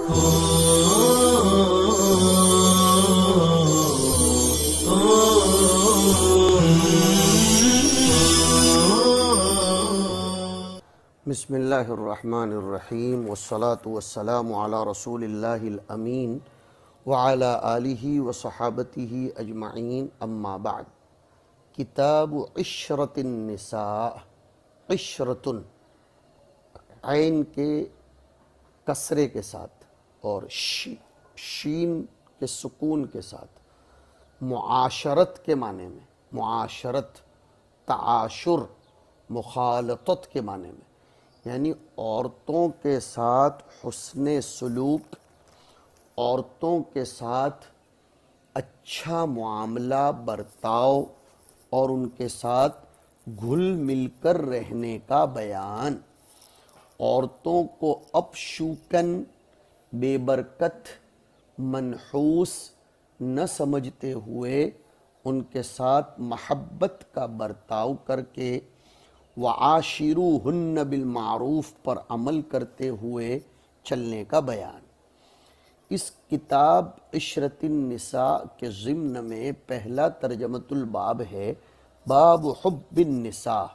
بسم اللہ الرحمن الرحیم والصلاة والسلام علی رسول اللہ الامین وعلی آلہ وصحابتہ اجمعین اما بعد۔ کتاب عشرۃ النساء، عشرۃ عین کے کسرے کے ساتھ اور شین کے سکون کے ساتھ معاشرت کے معنی میں، معاشرت، تعاشر، مخالطت کے معنی میں، یعنی عورتوں کے ساتھ حسن سلوک، عورتوں کے ساتھ اچھا معاملہ برتاؤ اور ان کے ساتھ گھل مل کر رہنے کا بیان، عورتوں کو اپشوکن، بے برکت، منحوس نہ سمجھتے ہوئے ان کے ساتھ محبت کا برتاؤ کر کے وعاشروہن بالمعروف پر عمل کرتے ہوئے چلنے کا بیان۔ اس کتاب عشرۃ النساء کے ضمن میں پہلا ترجمۃ الباب ہے باب حب النساء،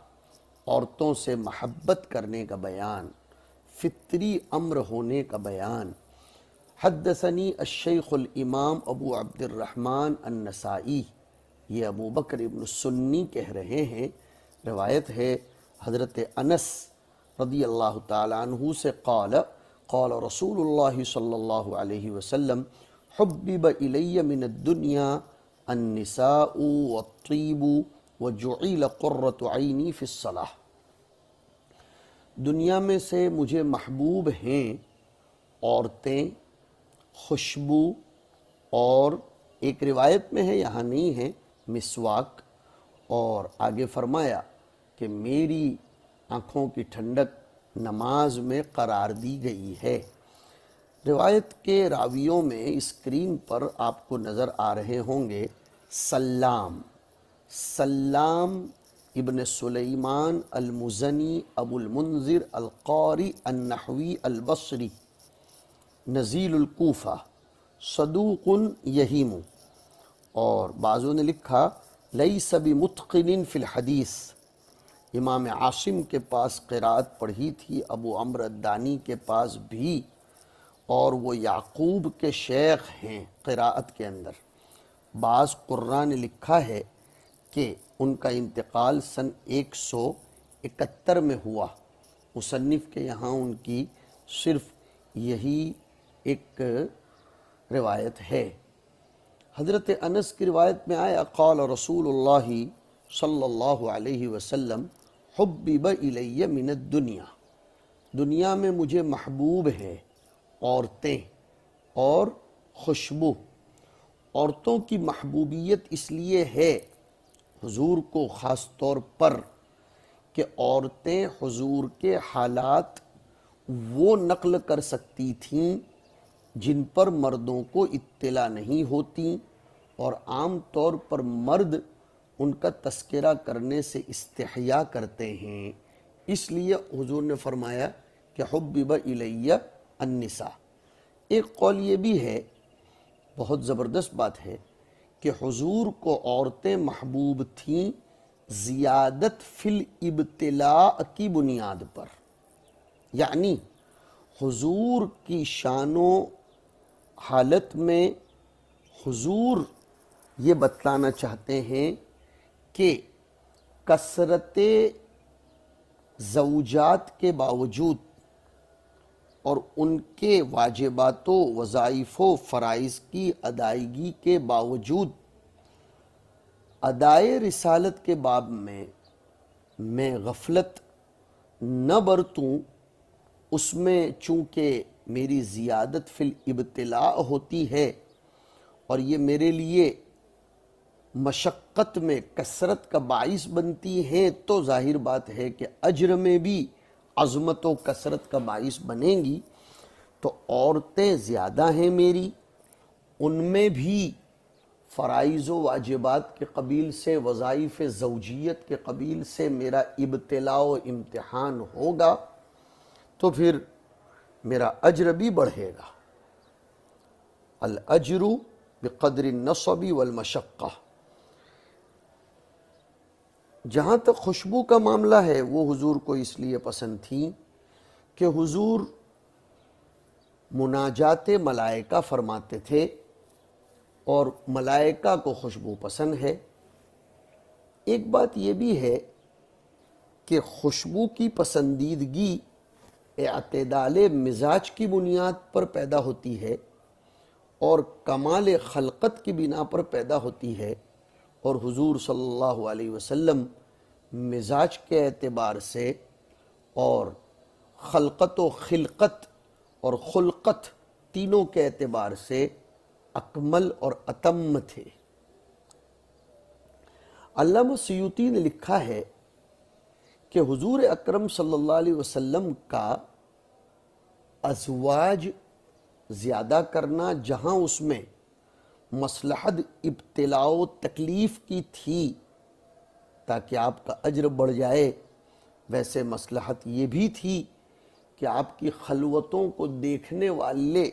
عورتوں سے محبت کرنے کا بیان، فطری امر ہونے کا بیان۔ حدثنی الشیخ الامام ابو عبد الرحمن النسائی، یہ ابو بکر ابن سنی کہہ رہے ہیں، روایت ہے حضرت انس رضی اللہ تعالیٰ عنہ سے، قال قال رسول اللہ صلی اللہ علیہ وسلم حبب الی من الدنیا النساء والطیب وجعل قرۃ عینی فی الصلاۃ، دنیا میں سے مجھے محبوب ہیں عورتیں، خوشبو، اور ایک روایت میں ہے، یہاں نہیں ہے، مسواک، اور آگے فرمایا کہ میری آنکھوں کی ٹھنڈک نماز میں قرار دی گئی ہے۔ روایت کے راویوں میں اسکرین پر آپ کو نظر آ رہے ہوں گے سلام ابن سلیمان المزنی ابو المنذر القاری النحوی البصری نزیل الکوفہ، صدوق یہیم، اور بعضوں نے لکھا لیس بمتقن فی الحدیث، امام عاصم کے پاس قرات پڑھی تھی، ابو عمرو الدانی کے پاس بھی، اور وہ یعقوب کے شیخ ہیں قراءت کے اندر۔ بعض قراء نے لکھا ہے کہ ان کا انتقال سن 171 میں ہوا، مصنف کے یہاں ان کی صرف یہی ایک روایت ہے۔ حضرت انس کی روایت میں آیا قال رسول اللہ صلی اللہ علیہ وسلم حبب الی من الدنیا، دنیا میں مجھے محبوب ہے عورتیں اور خوشبو۔ عورتوں کی محبوبیت اس لیے ہے حضور کو خاص طور پر کہ عورتیں حضور کے حالات وہ نقل کر سکتی تھیں جن پر مردوں کو اطلاع نہیں ہوتی، اور عام طور پر مرد ان کا تذکرہ کرنے سے استحیاء کرتے ہیں، اس لیے حضور نے فرمایا کہ حبب الی النساء۔ ایک قول یہ بھی ہے، بہت زبردست بات ہے، کہ حضور کو عورتیں محبوب تھیں زیادت فی الابتلاء کی بنیاد پر، یعنی حضور کی شان و حالت میں حضور یہ بتلانا چاہتے ہیں کہ کثرت زوجات کے باوجود اور ان کے واجبات و وظائف و فرائض کی ادائیگی کے باوجود ادائے رسالت کے باب میں غفلت نہ برتوں، اس میں چونکہ میری زیادت فی الابتلاء ہوتی ہے اور یہ میرے لیے مشقت میں کثرت کا باعث بنتی ہیں، تو ظاہر بات ہے کہ اجر میں بھی عظمت و کثرت کا باعث بنیں گی۔ تو عورتیں زیادہ ہیں میری، ان میں بھی فرائض و واجبات کے قبیل سے، وظائف زوجیت کے قبیل سے میرا ابتلاء و امتحان ہوگا، تو پھر میرا اجر بھی بڑھے گا۔ الاجر بقدر النصب والمشقہ۔ جہاں تک خوشبو کا معاملہ ہے وہ حضور کو اس لیے پسند تھیں کہ حضور مناجات ملائکہ فرماتے تھے اور ملائکہ کو خوشبو پسند ہے۔ ایک بات یہ بھی ہے کہ خوشبو کی پسندیدگی اعتدال مزاج کی بنیاد پر پیدا ہوتی ہے اور کمال خلقت کی بنا پر پیدا ہوتی ہے، اور حضور صلی اللہ علیہ وسلم مزاج کے اعتبار سے اور خلقت و خلقت اور خلقت تینوں کے اعتبار سے اکمل اور اتم تھے۔ علامہ سیوطی نے لکھا ہے کہ حضور اکرم صلی اللہ علیہ وسلم کا ازواج زیادہ کرنا جہاں اس میں مصلحت ابتلاء و تکلیف کی تھی تاکہ آپ کا اجر بڑھ جائے، ویسے مصلحت یہ بھی تھی کہ آپ کی خلوتوں کو دیکھنے والے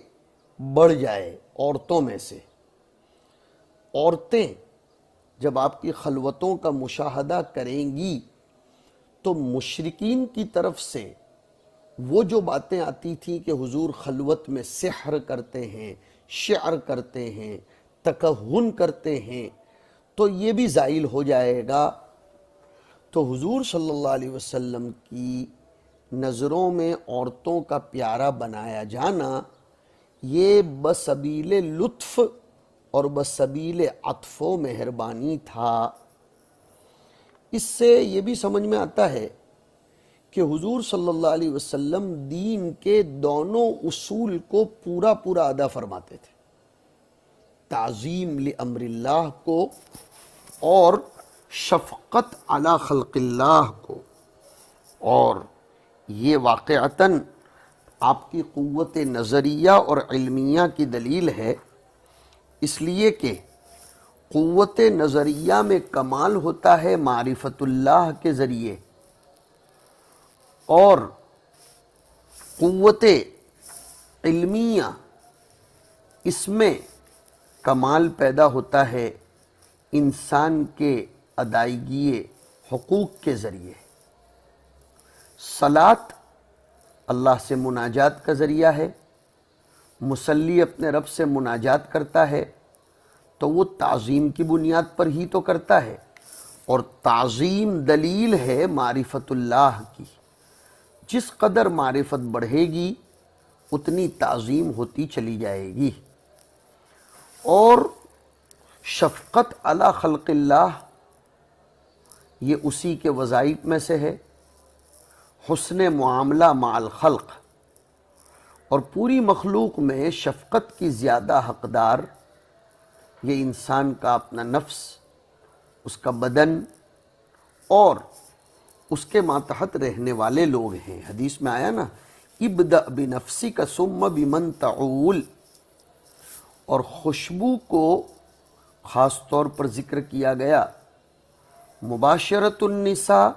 بڑھ جائے۔ عورتوں میں سے عورتیں جب آپ کی خلوتوں کا مشاہدہ کریں گی تو مشرکین کی طرف سے وہ جو باتیں آتی تھیں کہ حضور خلوت میں سحر کرتے ہیں، شعر کرتے ہیں، تکہن کرتے ہیں، تو یہ بھی زائل ہو جائے گا۔ تو حضور صلی اللہ علیہ وسلم کی نظروں میں عورتوں کا پیارا بنایا جانا یہ بسبیل لطف اور بسبیل عطف و مہربانی تھا۔ اس سے یہ بھی سمجھ میں آتا ہے کہ حضور صلی اللہ علیہ وسلم دین کے دونوں اصول کو پورا پورا ادا فرماتے تھے، تعظیم لامر اللہ کو اور شفقت علی خلق اللہ کو، اور یہ واقعتاً آپ کی قوت نظریہ اور علمیہ کی دلیل ہے، اس لیے کہ قوت نظریہ میں کمال ہوتا ہے معرفت اللہ کے ذریعے، اور قوت علمیہ اس میں کمال پیدا ہوتا ہے انسان کے ادائیگی حقوق کے ذریعے۔ صلاۃ اللہ سے مناجات کا ذریعہ ہے، مصلی اپنے رب سے مناجات کرتا ہے تو وہ تعظیم کی بنیاد پر ہی تو کرتا ہے، اور تعظیم دلیل ہے معرفت اللہ کی۔ جس قدر معرفت بڑھے گی اتنی تعظیم ہوتی چلی جائے گی۔ اور شفقت علی خلق اللہ یہ اسی کے وظائف میں سے ہے، حسن معاملہ مع الخلق، اور پوری مخلوق میں شفقت کی زیادہ حقدار یہ انسان کا اپنا نفس، اس کا بدن اور اس کے ماتحت رہنے والے لوگ ہیں۔ حدیث میں آیا نا، ابدأ بنفسک ثم بمن تعول، اور خوشبو کو خاص طور پر ذکر کیا گیا۔ مباشرت النساء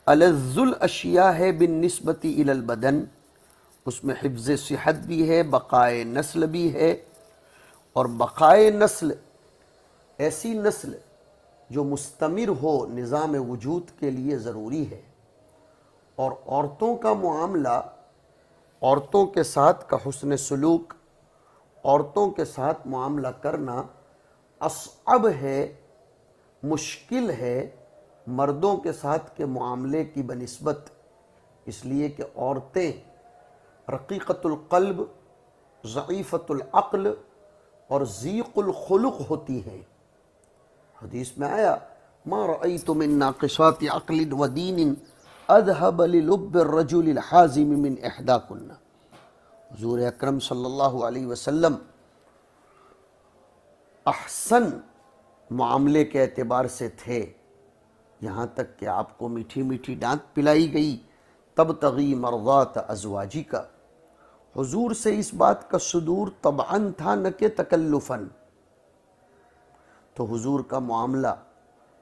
الذ الاشیاء ہے بالنسبت الی البدن، اس میں حفظ صحت بھی ہے، بقائے نسل بھی ہے، اور بقائے نسل ایسی نسل جو مستمر ہو نظام وجود کے لیے ضروری ہے۔ اور عورتوں کا معاملہ، عورتوں کے ساتھ کا حسن سلوک، عورتوں کے ساتھ معاملہ کرنا اصعب ہے، مشکل ہے مردوں کے ساتھ کے معاملے کی بنسبت، اس لیے کہ عورتیں رقیقۃ القلب، ضعیفۃ العقل اور ضیق الخلق ہوتی ہیں۔ حدیث میں آیا، ما رأیت من ناقصات عقل و دین اذهب للب الرجل الحازم من احداکن۔ حضور اکرم صلی اللہ علیہ وسلم احسن معاملے کے اعتبار سے تھے، یہاں تک کہ آپ کو میٹھی میٹھی ڈانٹ پلائی گئی، تبتغی مرضات ازواجک۔ حضور سے اس بات کا صدور طبعاً تھا نہ کہ تکلفاً۔ تو حضور کا معاملہ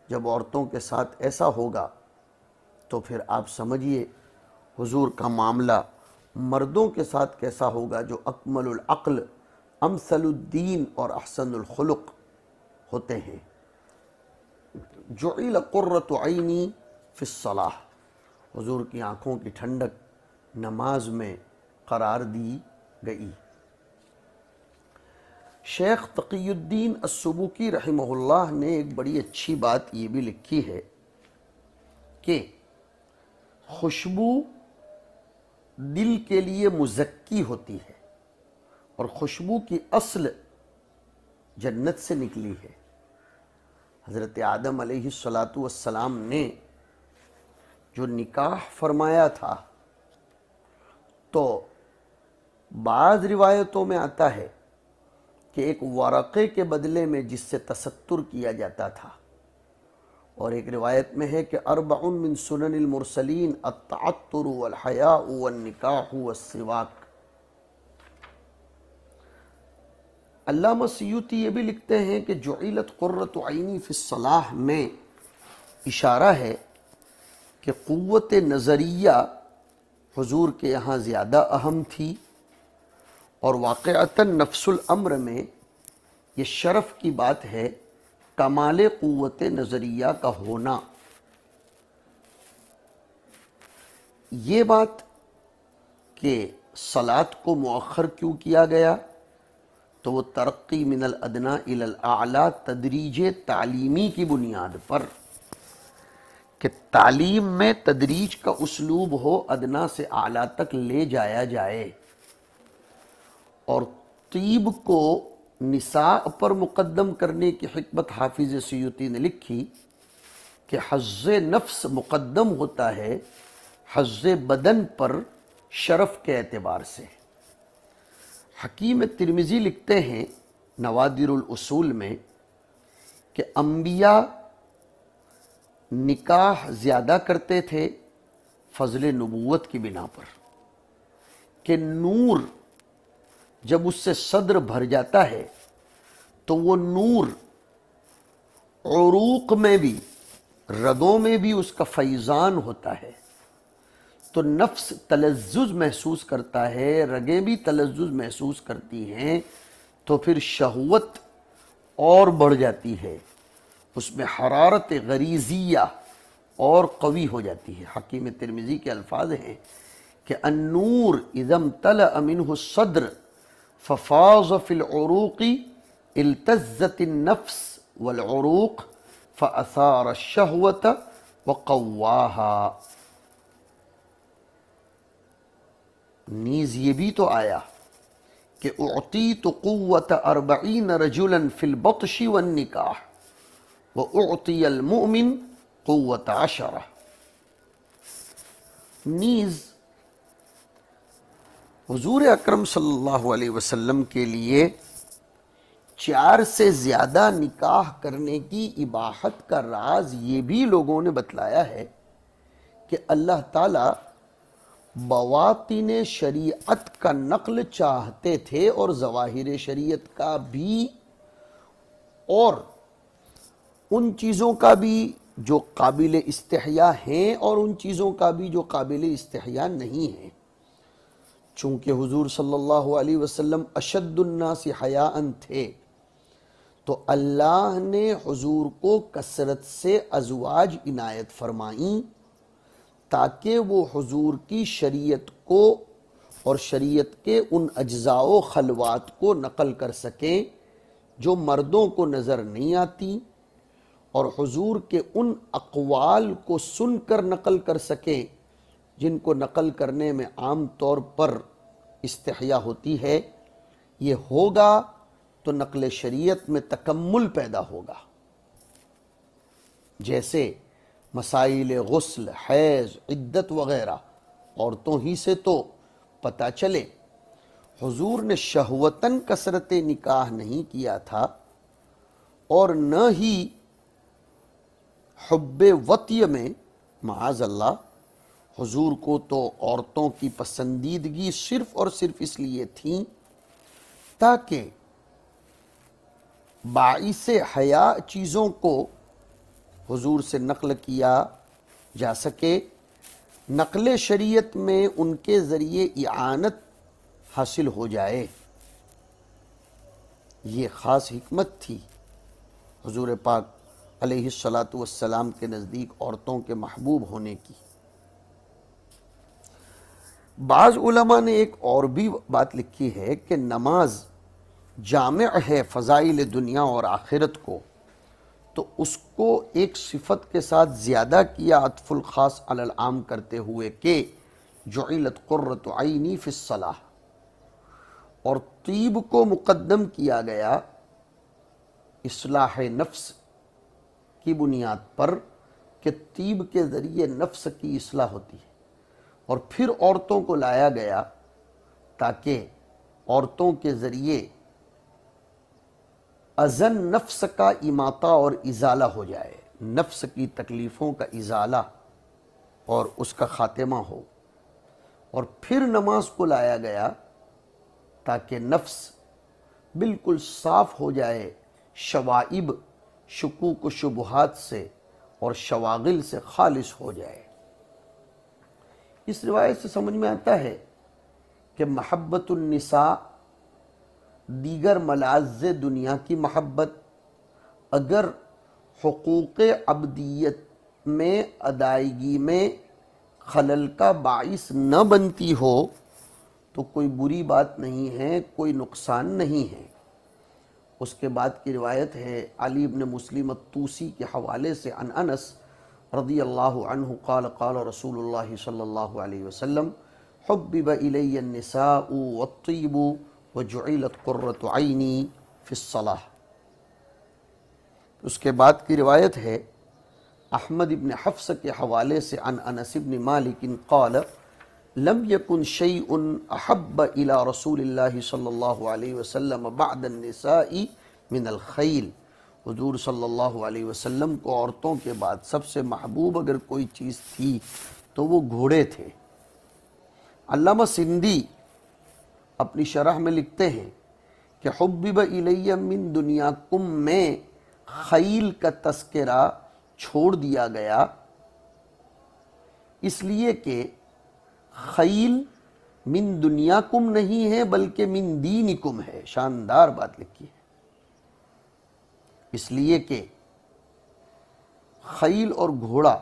جب عورتوں کے ساتھ ایسا ہوگا تو پھر آپ سمجھیے حضور کا معاملہ مردوں کے ساتھ کیسا ہوگا، جو اکمل العقل، امثل الدین اور احسن الخلق ہوتے ہیں۔ جعل قرۃ عینی فی الصلاۃ، حضور کی آنکھوں کی ٹھنڈک نماز میں قرار دی گئی۔ شیخ تقی الدین السبکی رحمہ اللہ نے ایک بڑی اچھی بات یہ بھی لکھی ہے کہ خوشبو دل کے لیے مزکی ہوتی ہے، اور خوشبو کی اصل جنت سے نکلی ہے۔ حضرت آدم علیہ السلام نے جو نکاح فرمایا تھا، تو بعض روایتوں میں آتا ہے کہ ایک ورقے کے بدلے میں جس سے تستر کیا جاتا تھا، اور ایک روایت میں ہے کہ 4 من سنن المرسلین التعطر والحیاء والنکاح والسواک۔ علامہ سیوطی یہ بھی لکھتے ہیں کہ جعلت قرۃ عینی فی الصلاۃ میں اشارہ ہے کہ قوت نظریہ حضور کے یہاں زیادہ اہم تھی، اور واقعتاً نفس الامر میں یہ شرف کی بات ہے کمال قوت نظریہ کا ہونا۔ یہ بات کہ صلاۃ کو مؤخر کیوں کیا گیا، تو وہ ترقی من الادنی الی الاعلی تدریج تعلیمی کی بنیاد پر، کہ تعلیم میں تدریج کا اسلوب ہو، ادنا سے اعلیٰ تک لے جایا جائے۔ اور طیب کو نساء پر مقدم کرنے کی حکمت حافظ سیوطی نے لکھی کہ حظ نفس مقدم ہوتا ہے حظ بدن پر شرف کے اعتبار سے۔ حکیم ترمذی لکھتے ہیں نوادر الاصول میں کہ انبیاء نکاح زیادہ کرتے تھے فضل نبوت کی بنا پر، کہ نور جب اس سے صدر بھر جاتا ہے تو وہ نور عروق میں بھی، رگوں میں بھی اس کا فیضان ہوتا ہے، تو نفس تلذذ محسوس کرتا ہے، رگیں بھی تلذذ محسوس کرتی ہیں، تو پھر شہوت اور بڑھ جاتی ہے، اس میں حرارت غریزیہ اور قوی ہو جاتی ہے۔ حکیم ترمذی کے الفاظ ہیں کہ النور اذا امتلأ منہ الصدر ففاض فی العروق التزت النفس والعروق فاثار الشہوت وقواها۔ نیز یہ بھی تو آیا کہ اعطیت قوت 40 رجلا فی البطش والنکاح وَأُعْطِيَ الْمُؤْمِنِ قُوَّةَ 10۔ نیز حضور اکرم صلی اللہ علیہ وسلم کے لیے 4 سے زیادہ نکاح کرنے کی اباحت کا راز یہ بھی لوگوں نے بتلایا ہے کہ اللہ تعالیٰ بواطن شریعت کا نقل چاہتے تھے، اور ظواہر شریعت کا بھی، اور ان چیزوں کا بھی جو قابل استحیاء ہیں اور ان چیزوں کا بھی جو قابل استحیاء نہیں ہیں۔ چونکہ حضور صلی اللہ علیہ وسلم اشد الناس حیاء تھے، تو اللہ نے حضور کو کثرت سے ازواج عنایت فرمائیں تاکہ وہ حضور کی شریعت کو اور شریعت کے ان اجزاء و خلوات کو نقل کر سکیں جو مردوں کو نظر نہیں آتی، اور حضور کے ان اقوال کو سن کر نقل کر سکیں جن کو نقل کرنے میں عام طور پر استحیاء ہوتی ہے۔ یہ ہوگا تو نقل شریعت میں تکمل پیدا ہوگا، جیسے مسائل غسل، حیض، عدت وغیرہ عورتوں ہی سے تو پتہ چلے۔ حضور نے شہوتاً کثرت نکاح نہیں کیا تھا، اور نہ ہی حب وطی میں، معاذ اللہ، حضور کو تو عورتوں کی پسندیدگی صرف اور صرف اس لیے تھی تاکہ باعث حیا چیزوں کو حضور سے نقل کیا جا سکے، نقل شریعت میں ان کے ذریعے اعانت حاصل ہو جائے۔ یہ خاص حکمت تھی حضور پاک علیہ الصلاۃ والسلام کے نزدیک عورتوں کے محبوب ہونے کی۔ بعض علماء نے ایک اور بھی بات لکھی ہے کہ نماز جامع ہے فضائل دنیا اور آخرت کو، تو اس کو ایک صفت کے ساتھ زیادہ کیا عطف الخاص علی العام کرتے ہوئے کہ جعلت قرۃ عینی فی الصلاۃ، اور طیب کو مقدم کیا گیا اصلاح نفس کی بنیاد پر کہ طیب کے ذریعے نفس کی اصلاح ہوتی ہے، اور پھر عورتوں کو لایا گیا تاکہ عورتوں کے ذریعے اذن نفس کا اماطہ اور ازالہ ہو جائے، نفس کی تکلیفوں کا ازالہ اور اس کا خاتمہ ہو، اور پھر نماز کو لایا گیا تاکہ نفس بالکل صاف ہو جائے شوائب، شکوک و شبہات سے اور شواغل سے خالص ہو جائے۔ اس روایت سے سمجھ میں آتا ہے کہ محبت النساء دیگر ملاذ دنیا کی محبت اگر حقوق عبدیت میں ادائیگی میں خلل کا باعث نہ بنتی ہو تو کوئی بری بات نہیں ہے، کوئی نقصان نہیں ہے۔ اس کے بعد کی روایت ہے علی بن مسلم الطوسی کے حوالے سے عن انس رضی اللہ عنہ قال قال رسول اللہ صلی اللہ علیہ وسلم حبب الی النساء والطیب وجعلت قرۃ عینی فی الصلاۃ۔ اس کے بعد کی روایت ہے احمد بن حفص کے حوالے سے عن انس بن مالک قال لم یکن شیء احب الی رسول اللہ صلی اللہ علیہ وسلم بعد النساء من الخیل، حضور صلی اللہ علیہ وسلم کو عورتوں کے بعد سب سے محبوب اگر کوئی چیز تھی تو وہ گھوڑے تھے۔ علامہ سندھی اپنی شرح میں لکھتے ہیں کہ حبب الی من دنیاکم میں خیل کا تذکرہ چھوڑ دیا گیا اس لیے کہ خیل من دنیاکم نہیں ہے بلکہ من دینکم ہے۔ شاندار بات لکھی ہے، اس لیے کہ خیل اور گھوڑا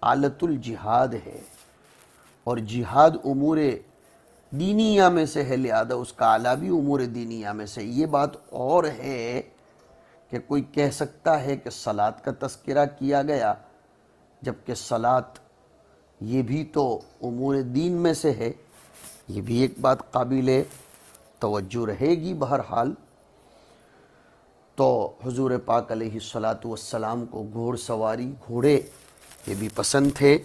آلت الجہاد ہے، اور جہاد امور دینیہ میں سے ہے، لہذا اس کا آلہ بھی امور دینیہ میں سے۔ یہ بات اور ہے کہ کوئی کہہ سکتا ہے کہ صلاۃ کا تذکرہ کیا گیا جبکہ صلاۃ یہ بھی تو امور دین میں سے ہے، یہ بھی ایک بات قابل توجہ رہے گی۔ بہرحال تو حضور پاک علیہ الصلاۃ والسلام کو گھوڑ سواری، گھوڑے یہ بھی پسند تھے،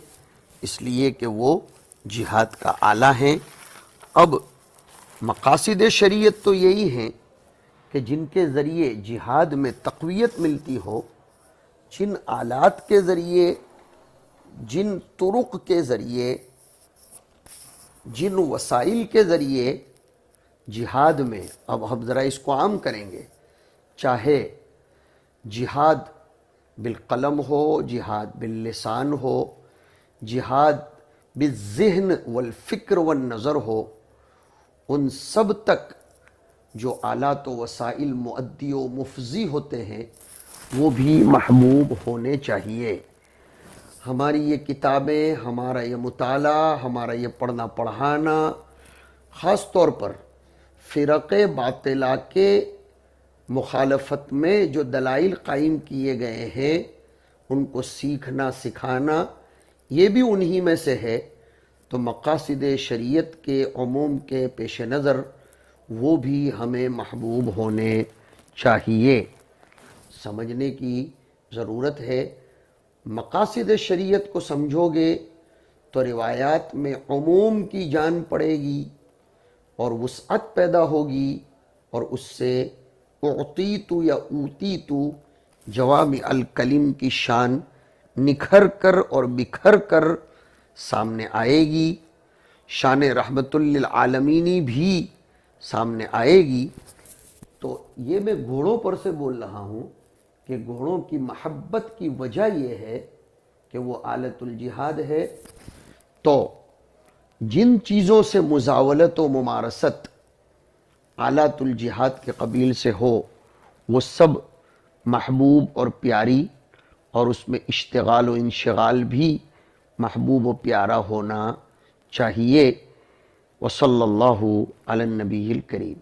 اس لیے کہ وہ جہاد کا آلہ ہیں۔ اب مقاصد شریعت تو یہی ہیں کہ جن کے ذریعے جہاد میں تقویت ملتی ہو، جن آلات کے ذریعے، جن طرق کے ذریعے، جن وسائل کے ذریعے جہاد میں، اب ہم ذرا اس کو عام کریں گے، چاہے جہاد بالقلم ہو، جہاد باللسان ہو، جہاد بالذہن والفکر والنظر ہو، ان سب تک جو آلات و وسائل مؤدی و مفضی ہوتے ہیں وہ بھی محبوب ہونے چاہیے۔ ہماری یہ کتابیں، ہمارا یہ مطالعہ، ہمارا یہ پڑھنا پڑھانا، خاص طور پر فرق باطلہ کے مخالفت میں جو دلائل قائم کیے گئے ہیں ان کو سیکھنا سکھانا، یہ بھی انہی میں سے ہے۔ تو مقاصد شریعت کے عموم کے پیش نظر وہ بھی ہمیں محبوب ہونے چاہیے، سمجھنے کی ضرورت ہے۔ مقاصد شریعت کو سمجھو گے تو روایات میں عموم کی جان پڑے گی اور وسعت پیدا ہوگی، اور اس سے اعطیتو یا اوتیتو جوامع الکلم کی شان نکھر کر اور بکھر کر سامنے آئے گی، شان رحمت للعالمینی بھی سامنے آئے گی۔ تو یہ میں گھوڑوں پر سے بول رہا ہوں کہ گھوڑوں کی محبت کی وجہ یہ ہے کہ وہ آلت الجہاد ہے۔ تو جن چیزوں سے مزاولت و ممارست آلات الجہاد کے قبیل سے ہو وہ سب محبوب اور پیاری، اور اس میں اشتغال و انشغال بھی محبوب و پیارا ہونا چاہیے۔ وصلی اللہ علی النبی الکریم۔